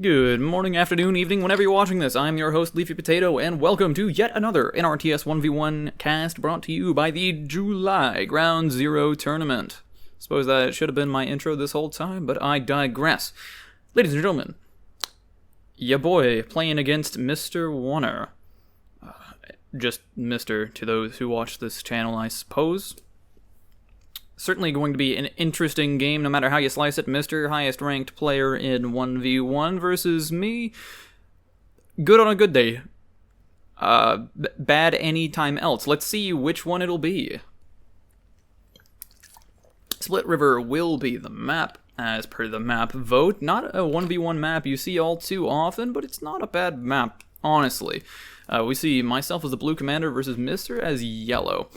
Good morning, afternoon, evening, whenever you're watching this. I'm your host, Leafy Potato, and welcome to yet another NRTS 1v1 cast brought to you by the July Ground Zero Tournament. Suppose that should have been my intro this whole time, but I digress. Ladies and gentlemen, ya boy playing against Mr. Warner. Just Mr. to those who watch this channel, I suppose. Certainly going to be an interesting game, no matter how you slice it. Mr. Highest ranked player in 1v1 versus me. Good on a good day. Bad anytime else. Let's see which one it'll be. Split River will be the map, as per the map vote. Not a 1v1 map you see all too often, but it's not a bad map, honestly. We see myself as the blue commander versus Mr. as yellow.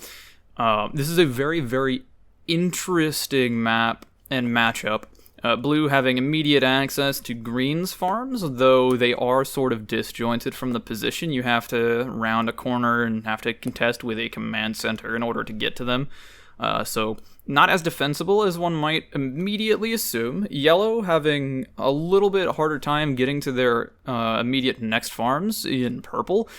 This is a very interesting map and matchup. Blue having immediate access to green's farms, though they are sort of disjointed from the position. You have to round a corner and have to contest with a command center in order to get to them. So not as defensible as one might immediately assume. Yellow having a little bit harder time getting to their immediate next farms in purple,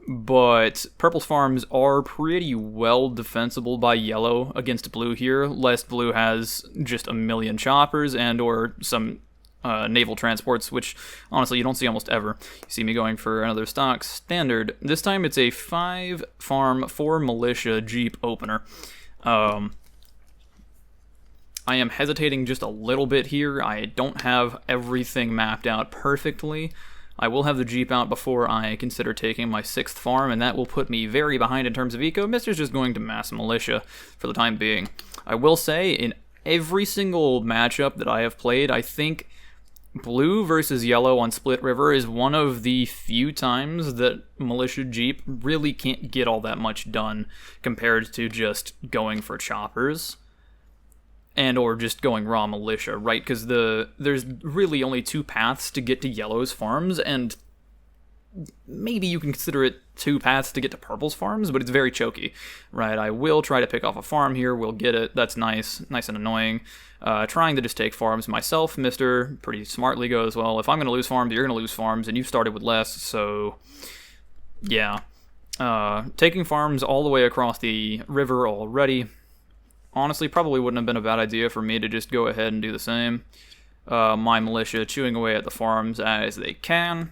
but purple's farms are pretty well defensible by yellow against blue here, lest blue has just a million choppers and or some naval transports, which honestly you don't see almost ever. You see me going for another stock standard. This time it's a 5-farm 4-militia Jeep opener. I am hesitating just a little bit here. I don't have everything mapped out perfectly. I will have the Jeep out before I consider taking my 6th farm, and that will put me very behind in terms of eco. Mister's just going to mass militia for the time being. I will say, in every single matchup that I have played, I think blue versus yellow on Split River is one of the few times that militia Jeep really can't get all that much done compared to just going for choppers and or just going raw militia, right? Because there's really only 2 paths to get to yellow's farms, and maybe you can consider it 2 paths to get to purple's farms, but it's very choky, right? I will try to pick off a farm here, we'll get it, that's nice and annoying. Trying to just take farms myself, Mr. pretty smartly goes, well, if I'm going to lose farms, you're going to lose farms, and you've started with less, so yeah. Taking farms all the way across the river already, honestly, probably wouldn't have been a bad idea for me to just go ahead and do the same. My militia chewing away at the farms as they can.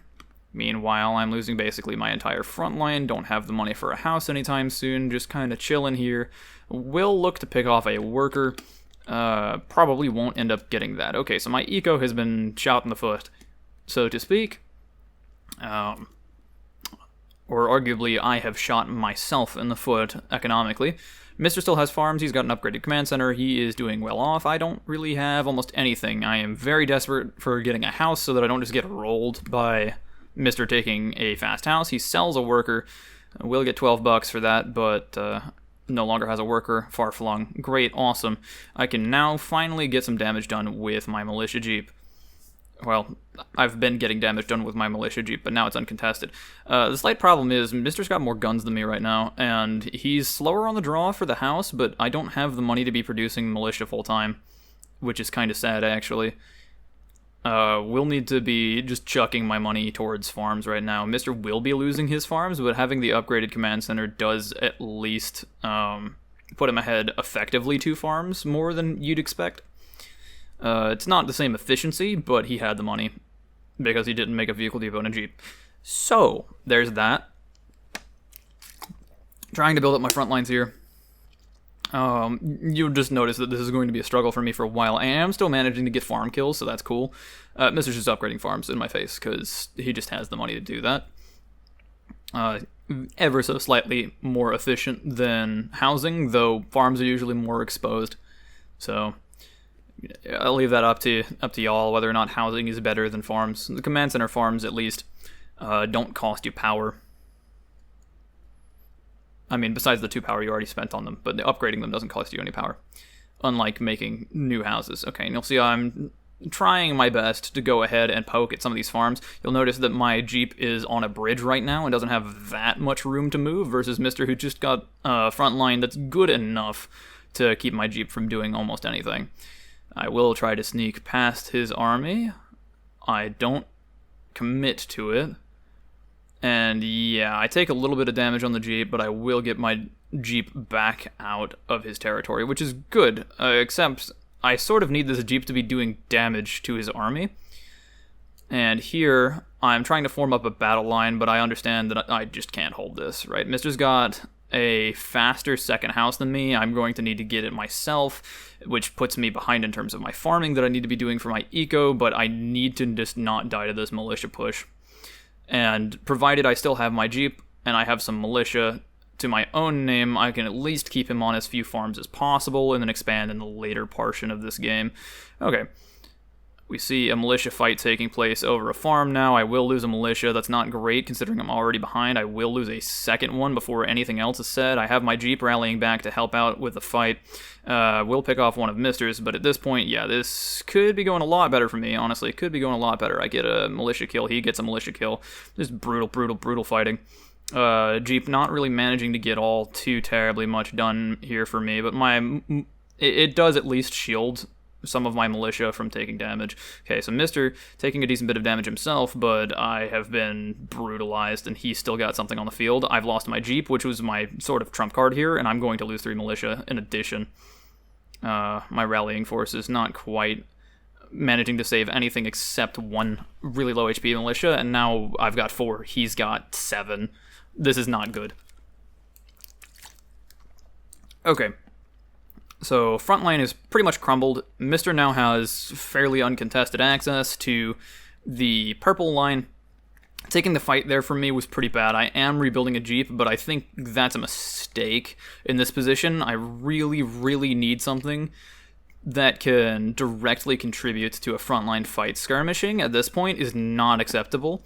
Meanwhile, I'm losing basically my entire front line, don't have the money for a house anytime soon, just kind of chilling here. Will look to pick off a worker. Probably won't end up getting that. Okay, so my eco has been shot in the foot, so to speak. Or arguably, I have shot myself in the foot economically. Mr. still has farms, he's got an upgraded command center, he is doing well off. I don't really have almost anything. I am very desperate for getting a house so that I don't just get rolled by Mr. taking a fast house. He sells a worker, will get 12 bucks for that, but no longer has a worker, far flung. Great, awesome. I can now finally get some damage done with my militia Jeep. Well, I've been getting damage done with my militia Jeep, but now it's uncontested. The slight problem is, Mister's got more guns than me right now, and he's slower on the draw for the house, but I don't have the money to be producing militia full-time, which is kind of sad, actually. We'll need to be just chucking my money towards farms right now. Mister will be losing his farms, but having the upgraded command center does at least put him ahead effectively 2 farms more than you'd expect. It's not the same efficiency, but he had the money because he didn't make a vehicle depot in a Jeep. So, there's that. Trying to build up my front lines here. You'll just notice that this is going to be a struggle for me for a while. I am still managing to get farm kills, so that's cool. Mister's just upgrading farms in my face because he just has the money to do that. Ever so slightly more efficient than housing, though farms are usually more exposed. So I'll leave that up to y'all, whether or not housing is better than farms. The command center farms, at least, don't cost you power. I mean, besides the 2 power you already spent on them, but upgrading them doesn't cost you any power. Unlike making new houses. Okay, and you'll see I'm trying my best to go ahead and poke at some of these farms. You'll notice that my Jeep is on a bridge right now and doesn't have that much room to move, versus Mister, who just got a front line that's good enough to keep my Jeep from doing almost anything. I will try to sneak past his army. I don't commit to it. And yeah, I take a little bit of damage on the Jeep, but I will get my Jeep back out of his territory, which is good, except I sort of need this Jeep to be doing damage to his army. And here, I'm trying to form up a battle line, but I understand that I just can't hold this, right? Mister's got a faster second house than me. I'm going to need to get it myself, which puts me behind in terms of my farming that I need to be doing for my eco, but I need to just not die to this militia push. And provided I still have my Jeep, and I have some militia to my own name, I can at least keep him on as few farms as possible, and then expand in the later portion of this game. Okay. We see a militia fight taking place over a farm now. I will lose a militia. That's not great considering I'm already behind. I will lose a second one before anything else is said. I have my Jeep rallying back to help out with the fight. Will pick off one of Mister's, but at this point, yeah, this could be going a lot better for me, honestly. It could be going a lot better. I get a militia kill. He gets a militia kill. Just brutal fighting. Jeep not really managing to get all too terribly much done here for me, but it does at least shield some of my militia from taking damage. Okay, so Mister taking a decent bit of damage himself, but I have been brutalized, and he's still got something on the field. I've lost my Jeep, which was my sort of trump card here, and I'm going to lose 3 militia in addition. My rallying force is not quite managing to save anything except 1 really low HP militia, and now I've got 4. He's got 7. This is not good. Okay. So, front line is pretty much crumbled. Mister now has fairly uncontested access to the purple line. Taking the fight there for me was pretty bad. I am rebuilding a Jeep, but I think that's a mistake in this position. I really need something that can directly contribute to a frontline fight. Skirmishing at this point is not acceptable.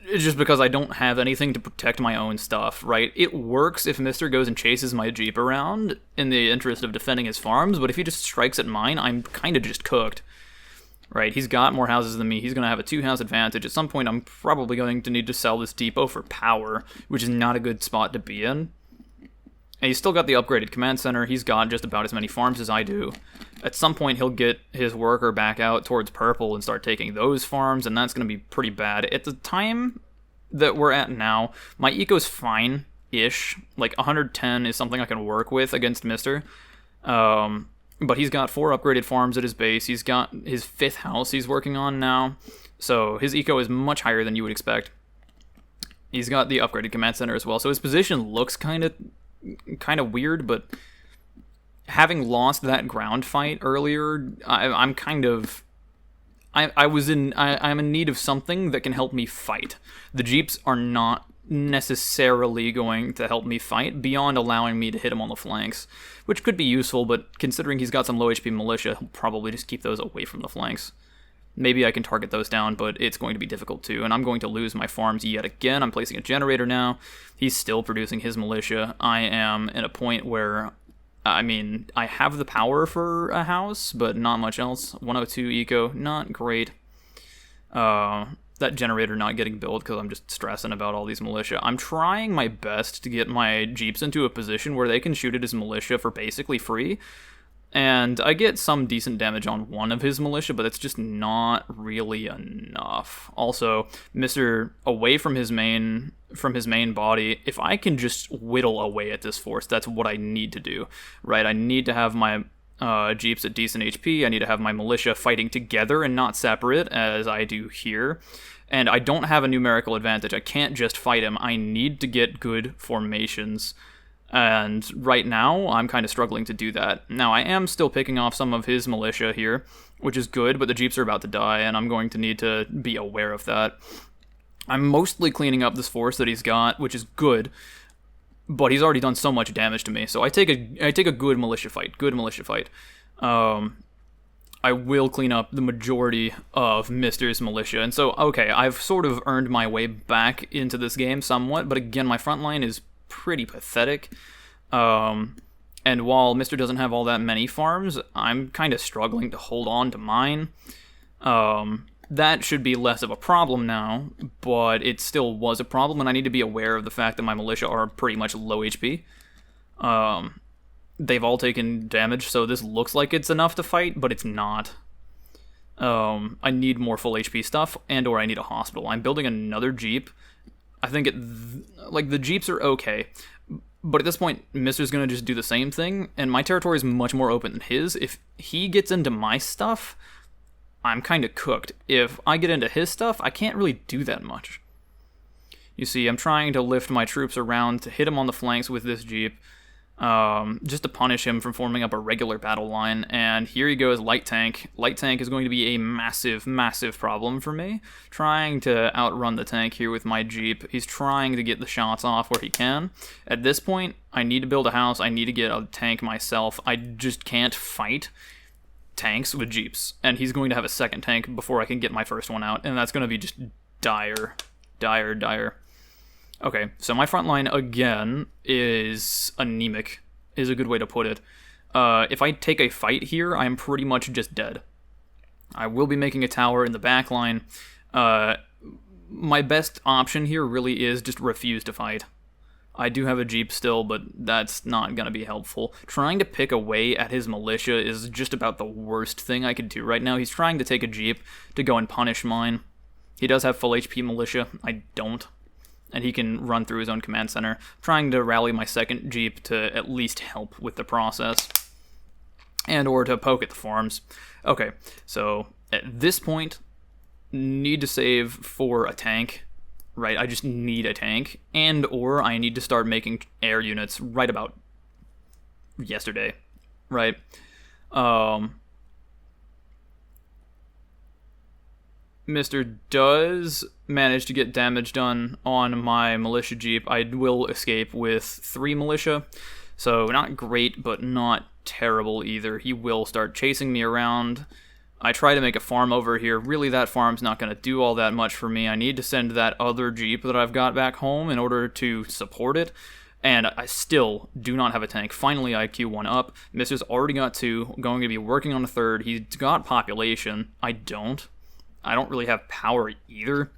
It's just because I don't have anything to protect my own stuff, right? It works if Mister goes and chases my Jeep around in the interest of defending his farms, but if he just strikes at mine, I'm kind of just cooked, right? He's got more houses than me. He's going to have a 2-house advantage. At some point, I'm probably going to need to sell this depot for power, which is not a good spot to be in. And he's still got the upgraded command center. He's got just about as many farms as I do. At some point, he'll get his worker back out towards purple and start taking those farms, and that's going to be pretty bad. At the time that we're at now, my eco's fine-ish. Like, 110 is something I can work with against Mister. But he's got 4 upgraded farms at his base. He's got his 5th house he's working on now. So his eco is much higher than you would expect. He's got the upgraded command center as well. So his position looks kind of weird, but having lost that ground fight earlier, I'm in need of something that can help me fight. The Jeeps are not necessarily going to help me fight beyond allowing me to hit him on the flanks, which could be useful, but considering he's got some low HP militia, he'll probably just keep those away from the flanks. Maybe I can target those down, but it's going to be difficult too, and I'm going to lose my farms yet again. I'm placing a generator now. He's still producing his militia. I am at a point where, I mean, I have the power for a house, but not much else. 102 eco, not great. That generator not getting built because I'm just stressing about all these militia. I'm trying my best to get my Jeeps into a position where they can shoot at his militia for basically free. And I get some decent damage on one of his militia, but it's just not really enough. Also, Mister away from his main body, if I can just whittle away at this force, that's what I need to do, right? I need to have my Jeeps at decent HP. I need to have my militia fighting together and not separate, as I do here. And I don't have a numerical advantage. I can't just fight him. I need to get good formations. And right now, I'm kind of struggling to do that. Now, I am still picking off some of his militia here, which is good, but the Jeeps are about to die, and I'm going to need to be aware of that. I'm mostly cleaning up this force that he's got, which is good, but he's already done so much damage to me, so I take a good militia fight. I will clean up the majority of Mister's militia, and so, okay, I've sort of earned my way back into this game somewhat, but again, my front line is pretty pathetic. And while Mister doesn't have all that many farms, I'm kind of struggling to hold on to mine. That should be less of a problem now, but it still was a problem, and I need to be aware of the fact that my militia are pretty much low HP. They've all taken damage, so this looks like it's enough to fight, but it's not. I need more full HP stuff, and or I need a hospital. I'm building another Jeep. I think the Jeeps are okay, but at this point, Mister's gonna just do the same thing, and my territory is much more open than his. If he gets into my stuff, I'm kind of cooked. If I get into his stuff, I can't really do that much. You see, I'm trying to lift my troops around to hit him on the flanks with this Jeep, just to punish him from forming up a regular battle line, and here he goes, light tank. Light tank is going to be a massive, massive problem for me. Trying to outrun the tank here with my Jeep. He's trying to get the shots off where he can. At this point, I need to build a house, I need to get a tank myself. I just can't fight tanks with Jeeps, and he's going to have a second tank before I can get my first one out, and that's going to be just dire. Okay, so my front line, again, is anemic, is a good way to put it. If I take a fight here, I'm pretty much just dead. I will be making a tower in the back line. My best option here really is just refuse to fight. I do have a Jeep still, but that's not going to be helpful. Trying to pick away at his militia is just about the worst thing I could do right now. He's trying to take a Jeep to go and punish mine. He does have full HP militia. I don't. And he can run through his own command center. Trying to rally my second Jeep to at least help with the process. And or to poke at the farms. Okay, so at this point, need to save for a tank. Right, I just need a tank. And or I need to start making air units right about yesterday. Right? Mister does manage to get damage done on my militia Jeep. I will escape with 3 militia, so not great, but not terrible either. He will start chasing me around. I try to make a farm over here. Really, that farm's not going to do all that much for me. I need to send that other Jeep that I've got back home in order to support it, and I still do not have a tank. Finally, IQ 1 up. Mister's already got 2, going to be working on a 3rd. He's got population. I don't really have power either.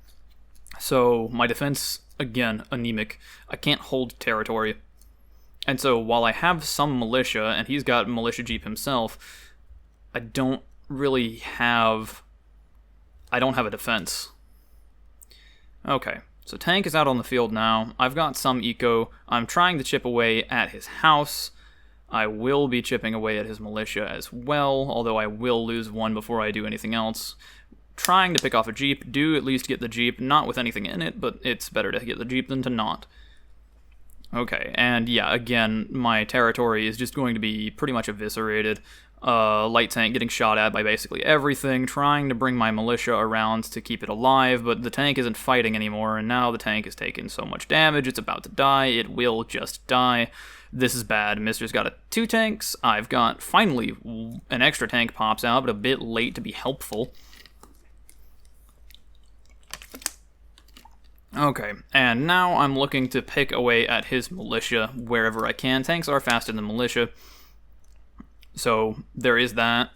So my defense, again, anemic. I can't hold territory. And so while I have some militia, and he's got militia Jeep himself, I don't have a defense. Okay, so tank is out on the field now. I've got some eco. I'm trying to chip away at his house. I will be chipping away at his militia as well, although I will lose 1 before I do anything else. Trying to pick off a Jeep, do at least get the Jeep, not with anything in it, but it's better to get the Jeep than to not. Okay, and yeah, again, my territory is just going to be pretty much eviscerated. Light tank getting shot at by basically everything, trying to bring my militia around to keep it alive, but the tank isn't fighting anymore, and now the tank has taken so much damage, it's about to die, it will just die. This is bad. Mister's got 2 tanks, I've got, finally, an extra tank pops out, but a bit late to be helpful. Okay, and now I'm looking to pick away at his militia wherever I can. Tanks are faster than militia, so there is that.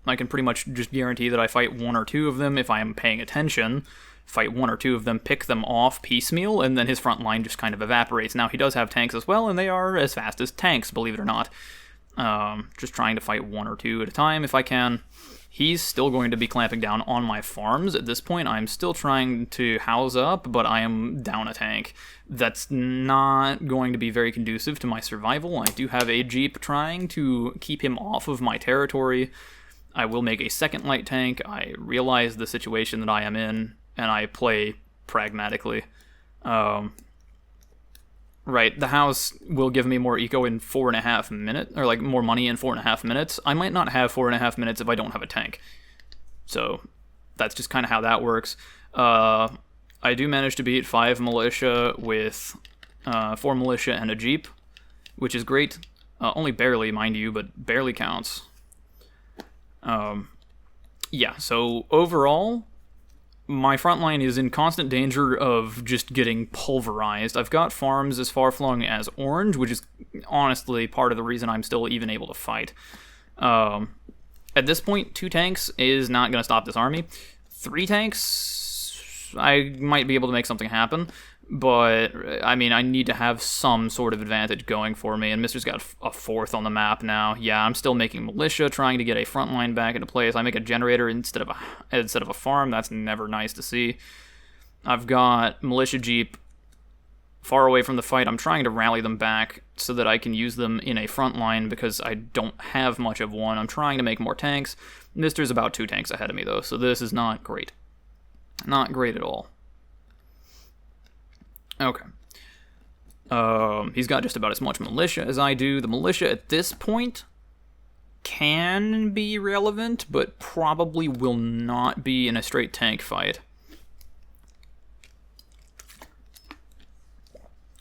I can pretty much just guarantee that I fight 1 or 2 of them if I am paying attention. Fight 1 or 2 of them, pick them off piecemeal, and then his front line just kind of evaporates. Now, he does have tanks as well, and they are as fast as tanks, believe it or not. Just trying to fight 1 or 2 at a time if I can. He's still going to be clamping down on my farms. At this point, I'm still trying to house up, but I am down a tank. That's not going to be very conducive to my survival. I do have a Jeep trying to keep him off of my territory. I will make a second light tank. I realize the situation that I am in, and I play pragmatically. Right, the house will give me more eco in 4.5 minutes, or like more money in 4.5 minutes. I might not have 4.5 minutes if I don't have a tank. So that's just kind of how that works. I do manage to beat 5 militia with 4 militia and a Jeep, which is great. Only barely, mind you, but barely counts. Yeah, so overall, my front line is in constant danger of just getting pulverized. I've got farms as far-flung as Orange, which is honestly part of the reason I'm still even able to fight. At this point, 2 tanks is not going to stop this army. 3 tanks I might be able to make something happen, but, I mean, I need to have some sort of advantage going for me, and Mister's got a 4th on the map now. Yeah, I'm still making militia, trying to get a front line back into place. I make a generator instead of a farm. That's never nice to see. I've got militia jeep far away from the fight. I'm trying to rally them back so that I can use them in a front line because I don't have much of one. I'm trying to make more tanks. Mister's about 2 tanks ahead of me, though, so this is not great. Not great at all. Okay. He's got just about as much militia as I do. The militia at this point can be relevant, but probably will not be in a straight tank fight.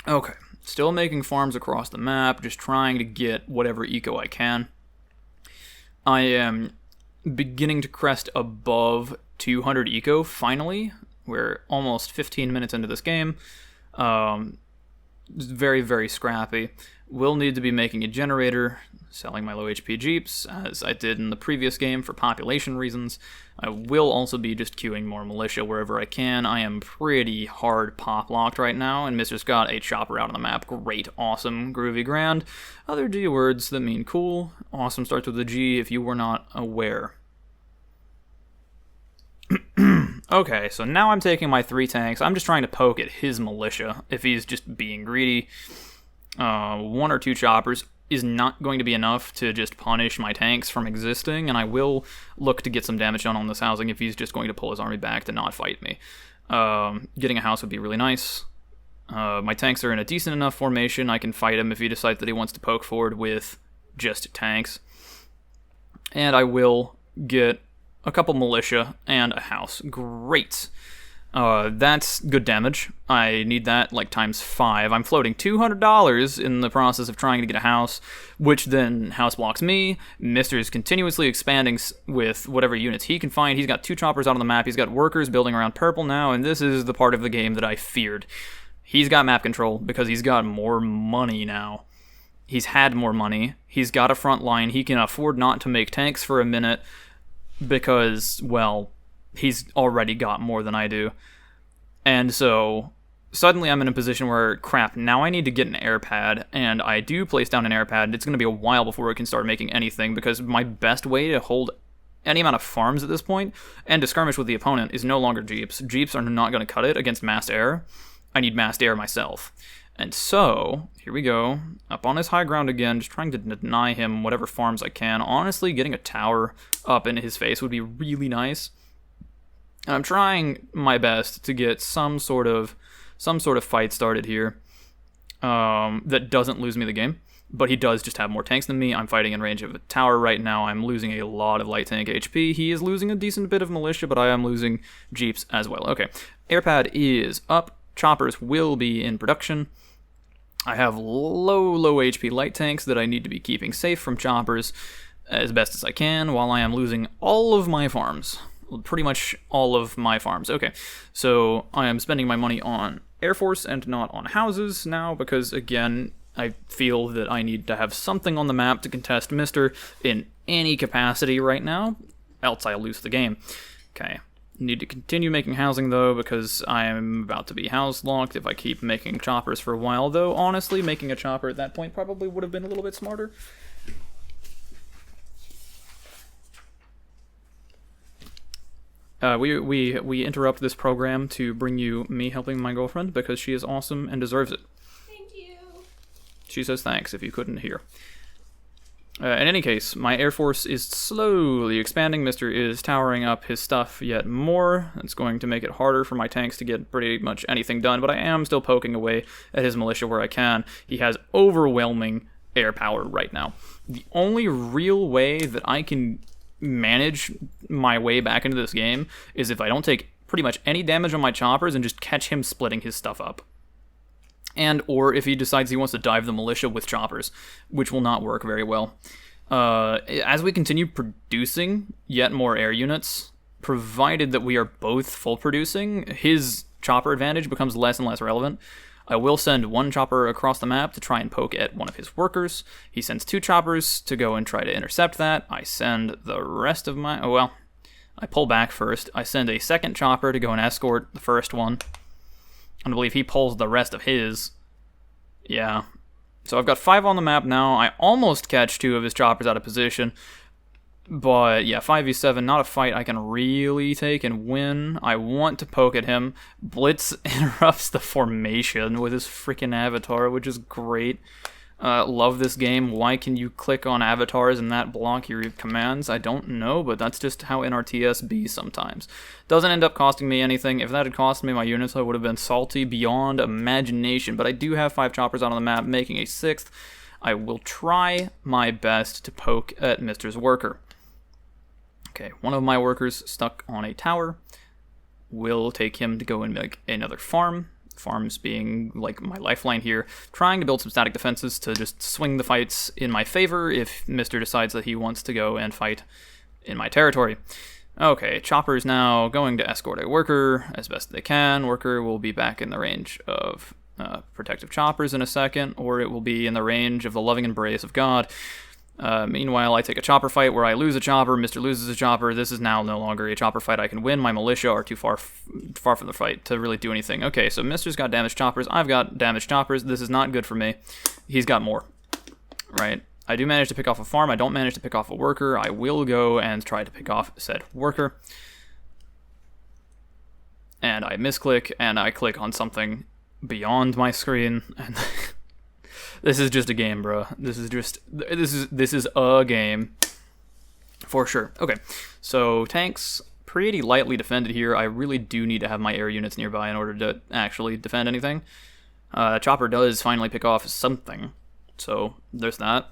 Okay, still making farms across the map, just trying to get whatever eco I can. I am beginning to crest above 200 eco, finally. We're almost 15 minutes into this game. Very, very scrappy. Will need to be making a generator, selling my low HP jeeps, as I did in the previous game for population reasons. I will also be just queuing more militia wherever I can. I am pretty hard pop-locked right now, and Mister's got a chopper out on the map. Great, awesome, groovy, grand. Other G words that mean cool. Awesome starts with a G if you were not aware. Okay, so now I'm taking my 3 tanks. I'm just trying to poke at his militia if he's just being greedy. 1 or 2 choppers is not going to be enough to just punish my tanks from existing, and I will look to get some damage done on this housing if he's just going to pull his army back to not fight me. Getting a house would be really nice. My tanks are in a decent enough formation. I can fight him if he decides that he wants to poke forward with just tanks. And I will get a couple militia and a house. Great. That's good damage. I need that like times 5. I'm floating $200 in the process of trying to get a house, which then house blocks me. Mister is continuously expanding with whatever units he can find. He's got 2 choppers out on the map. He's got workers building around purple now, and this is the part of the game that I feared. He's got map control because he's got more money now. He's had more money. He's got a front line. He can afford not to make tanks for a minute because, well, he's already got more than I do. And so suddenly I'm in a position where, crap, now I need to get an air pad, and I do place down an air pad. It's going to be a while before we can start making anything, because my best way to hold any amount of farms at this point and to skirmish with the opponent is no longer jeeps. Jeeps are not going to cut it against massed air. I need massed air myself. And so, here we go, up on his high ground again, just trying to deny him whatever farms I can. Honestly, getting a tower up in his face would be really nice. And I'm trying my best to get some sort of fight started here that doesn't lose me the game. But he does just have more tanks than me. I'm fighting in range of a tower right now. I'm losing a lot of light tank HP. He is losing a decent bit of militia, but I am losing jeeps as well. Okay, airpad is up. Choppers will be in production. I have low HP light tanks that I need to be keeping safe from choppers as best as I can while I am losing all of my farms. Pretty much all of my farms. Okay, so I am spending my money on Air Force and not on houses now because, again, I feel that I need to have something on the map to contest Mister in any capacity right now, else I lose the game. Okay. Need to continue making housing, though, because I am about to be house locked if I keep making choppers for a while, though honestly, making a chopper at that point probably would have been a little bit smarter. We interrupt this program to bring you me helping my girlfriend because she is awesome and deserves it. Thank you. She says thanks if you couldn't hear. In any case, my Air Force is slowly expanding. Mister is towering up his stuff yet more. It's going to make it harder for my tanks to get pretty much anything done, but I am still poking away at his militia where I can. He has overwhelming air power right now. The only real way that I can manage my way back into this game is if I don't take pretty much any damage on my choppers and just catch him splitting his stuff up. And or if he decides he wants to dive the militia with choppers, which will not work very well. As we continue producing yet more air units, provided that we are both full producing, his chopper advantage becomes less and less relevant. I will send 1 chopper across the map to try and poke at one of his workers. He sends 2 choppers to go and try to intercept that. I send the rest of my... I pull back first. I send a second chopper to go and escort the first one. And I believe he pulls the rest of his. Yeah. So I've got 5 on the map now. I almost catch 2 of his choppers out of position. But yeah, 5v7, not a fight I can really take and win. I want to poke at him. Blitz interrupts the formation with his freaking avatar, which is great. Love this game. Why can you click on avatars and that block your commands? I don't know, but that's just how NRTS be sometimes. Doesn't end up costing me anything. If that had cost me my units, I would have been salty beyond imagination. But I do have 5 choppers out on the map, making a 6th. I will try my best to poke at Mr.'s worker. Okay, one of my workers stuck on a tower. We'll take him to go and make another farm. Farms being like my lifeline here. Trying to build some static defenses to just swing the fights in my favor if Mr. decides that he wants to go and fight in my territory. Okay, Chopper's now going to escort a worker as best they can. Worker will be back in the range of protective choppers in a second, or it will be in the range of the loving embrace of God. Meanwhile, I take a chopper fight where I lose a chopper, Mr. loses a chopper. This is now no longer a chopper fight I can win. My militia are too far from the fight to really do anything. Okay, so Mr.'s got damaged choppers. I've got damaged choppers. This is not good for me. He's got more. Right. I do manage to pick off a farm. I don't manage to pick off a worker. I will go and try to pick off said worker. And I misclick, and I click on something beyond my screen, and... This is just a game, bro. This is a game. For sure. Okay, so tanks, pretty lightly defended here. I really do need to have my air units nearby in order to actually defend anything. Chopper does finally pick off something, so there's that.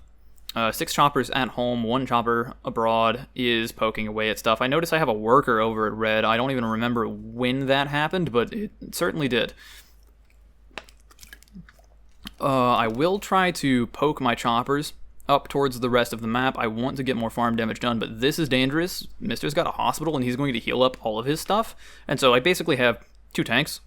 6 choppers at home, 1 chopper abroad is poking away at stuff. I notice I have a worker over at red. I don't even remember when that happened, but it certainly did. I will try to poke my choppers up towards the rest of the map. I want to get more farm damage done, but this is dangerous. Mister's got a hospital, and he's going to heal up all of his stuff. And so I basically have 2 tanks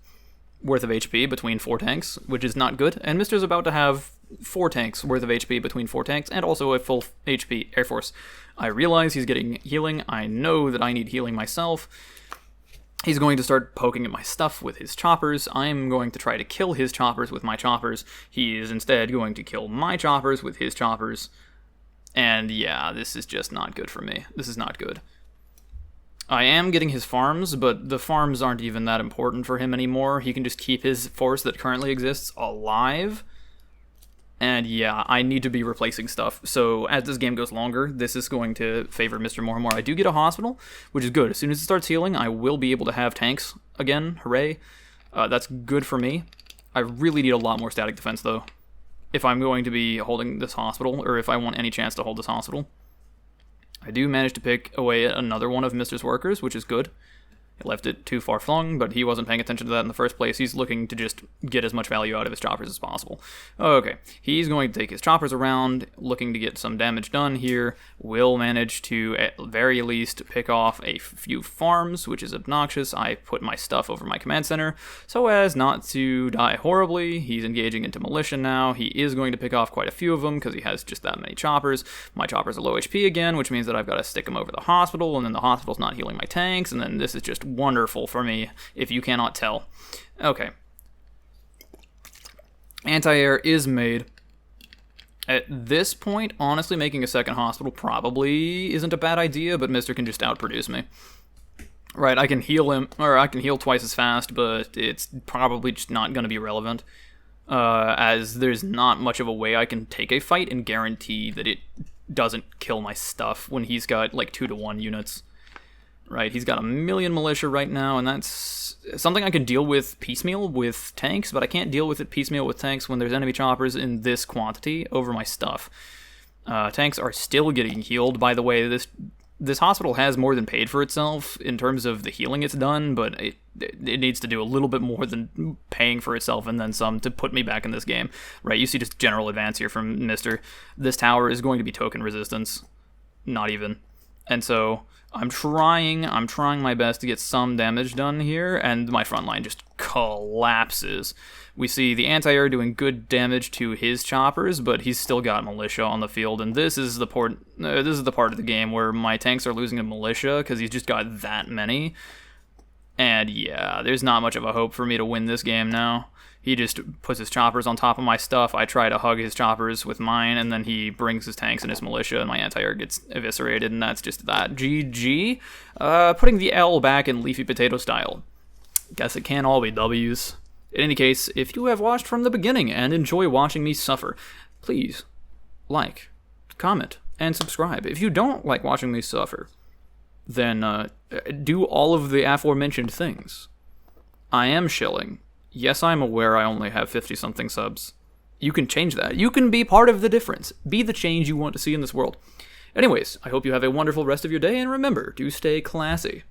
worth of HP between 4 tanks, which is not good. And Mister's about to have 4 tanks worth of HP between 4 tanks, and also a full HP Air Force. I realize he's getting healing. I know that I need healing myself. He's going to start poking at my stuff with his choppers. I'm going to try to kill his choppers with my choppers. He is instead going to kill my choppers with his choppers. And yeah, this is just not good for me. This is not good. I am getting his farms, but the farms aren't even that important for him anymore. He can just keep his force that currently exists alive. And yeah, I need to be replacing stuff. So as this game goes longer, this is going to favor Mr. more and more. I do get a hospital, which is good. As soon as it starts healing, I will be able to have tanks again. Hooray. That's good for me. I really need a lot more static defense, though, if I'm going to be holding this hospital, or if I want any chance to hold this hospital. I do manage to pick away another one of Mr.'s workers, which is good. He left it too far flung, but he wasn't paying attention to that in the first place. He's looking to just get as much value out of his choppers as possible. Okay, he's going to take his choppers around, looking to get some damage done here. Will manage to, at very least, pick off a few farms, which is obnoxious. I put my stuff over my command center so as not to die horribly. He's engaging into militia now. He is going to pick off quite a few of them because he has just that many choppers. My choppers are low HP again, which means that I've got to stick them over the hospital, and then the hospital's not healing my tanks, and then this is just wonderful for me, if you cannot tell. Okay. Anti-air is made. At this point, honestly, making a second hospital probably isn't a bad idea, but Mister can just outproduce me. Right, I can heal him, or I can heal twice as fast, but it's probably just not going to be relevant, as there's not much of a way I can take a fight and guarantee that it doesn't kill my stuff when he's got, like, 2-to-1 units. Right, he's got 1 million militia right now, and that's something I can deal with piecemeal with tanks, but I can't deal with it piecemeal with tanks when there's enemy choppers in this quantity over my stuff. Tanks are still getting healed. By the way, this hospital has more than paid for itself in terms of the healing it's done, but it needs to do a little bit more than paying for itself and then some to put me back in this game. Right, you see just general advance here from Mister. This tower is going to be token resistance. Not even. And so I'm trying my best to get some damage done here, and my front line just collapses. We see the anti-air doing good damage to his choppers, but he's still got militia on the field, and this is the part of the game where my tanks are losing to militia because he's just got that many. And yeah, there's not much of a hope for me to win this game now. He just puts his choppers on top of my stuff. I try to hug his choppers with mine, and then he brings his tanks and his militia, and my anti-air gets eviscerated, and that's just that. GG. Putting the L back in leafy potato style. Guess it can't all be W's. In any case, if you have watched from the beginning and enjoy watching me suffer, please like, comment, and subscribe. If you don't like watching me suffer, then do all of the aforementioned things. I am shilling. Yes, I'm aware I only have 50-something subs. You can change that. You can be part of the difference. Be the change you want to see in this world. Anyways, I hope you have a wonderful rest of your day, and remember to stay classy.